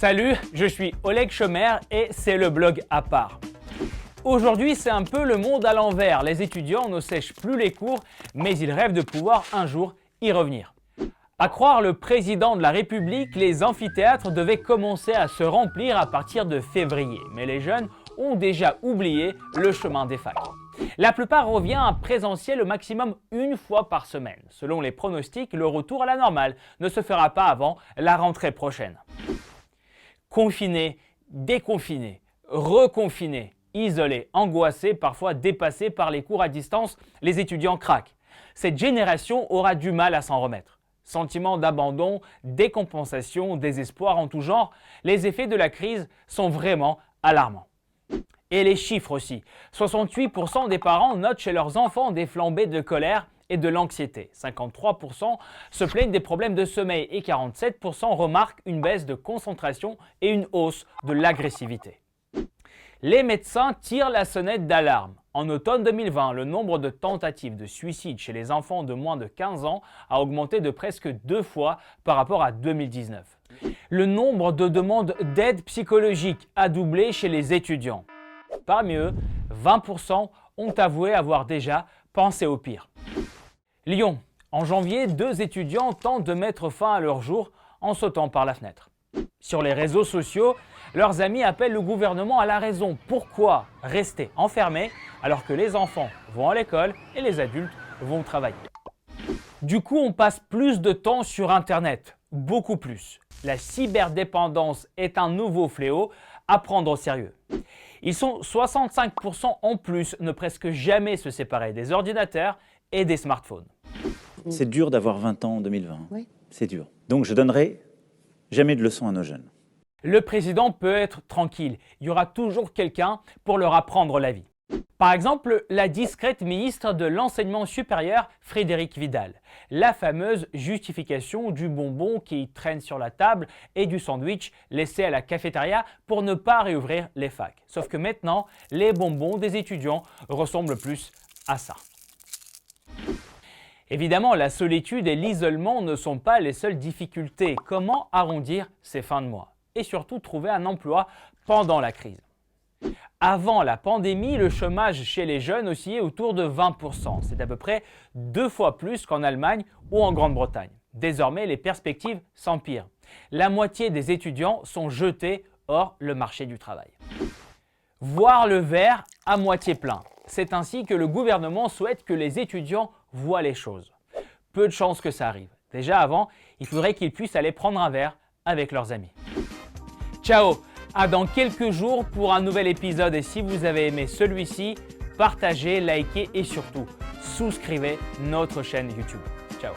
Salut, je suis Oleg Schomer et c'est le blog à part. Aujourd'hui, c'est un peu le monde à l'envers. Les étudiants ne sèchent plus les cours, mais ils rêvent de pouvoir un jour y revenir. À croire le président de la République, les amphithéâtres devaient commencer à se remplir à partir de février. Mais les jeunes ont déjà oublié le chemin des facs. La plupart revient à présentiel au maximum une fois par semaine. Selon les pronostics, le retour à la normale ne se fera pas avant la rentrée prochaine. Confinés, déconfinés, reconfinés, isolés, angoissés, parfois dépassés par les cours à distance, les étudiants craquent. Cette génération aura du mal à s'en remettre. Sentiment d'abandon, décompensation, désespoir en tout genre, les effets de la crise sont vraiment alarmants. Et les chiffres aussi. 68% des parents notent chez leurs enfants des flambées de colère et de l'anxiété. 53% se plaignent des problèmes de sommeil et 47% remarquent une baisse de concentration et une hausse de l'agressivité. Les médecins tirent la sonnette d'alarme. En automne 2020, le nombre de tentatives de suicide chez les enfants de moins de 15 ans a augmenté de presque 2 fois par rapport à 2019. Le nombre de demandes d'aide psychologique a doublé chez les étudiants. Parmi eux, 20% ont avoué avoir déjà pensé au pire. Lyon. En janvier, 2 étudiants tentent de mettre fin à leur jour en sautant par la fenêtre. Sur les réseaux sociaux, leurs amis appellent le gouvernement à la raison. Pourquoi rester enfermés alors que les enfants vont à l'école et les adultes vont travailler? Du coup, on passe plus de temps sur Internet, beaucoup plus. La cyberdépendance est un nouveau fléau à prendre au sérieux. Ils sont 65% en plus ne presque jamais se séparer des ordinateurs et des smartphones. C'est dur d'avoir 20 ans en 2020. Oui. C'est dur. Donc je donnerai jamais de leçons à nos jeunes. Le président peut être tranquille. Il y aura toujours quelqu'un pour leur apprendre la vie. Par exemple, la discrète ministre de l'Enseignement supérieur, Frédérique Vidal. La fameuse justification du bonbon qui traîne sur la table et du sandwich laissé à la cafétéria pour ne pas réouvrir les facs. Sauf que maintenant, les bonbons des étudiants ressemblent plus à ça. Évidemment, la solitude et l'isolement ne sont pas les seules difficultés. Comment arrondir ces fins de mois? Et surtout trouver un emploi pendant la crise. Avant la pandémie, le chômage chez les jeunes oscillait autour de 20%. C'est à peu près 2 fois plus qu'en Allemagne ou en Grande-Bretagne. Désormais, les perspectives s'empirent. La moitié des étudiants sont jetés hors le marché du travail. Voir le verre à moitié plein. C'est ainsi que le gouvernement souhaite que les étudiants voient les choses. Peu de chances que ça arrive. Déjà avant, il faudrait qu'ils puissent aller prendre un verre avec leurs amis. Ciao! À dans quelques jours pour un nouvel épisode et si vous avez aimé celui-ci, partagez, likez et surtout souscrivez notre chaîne YouTube. Ciao!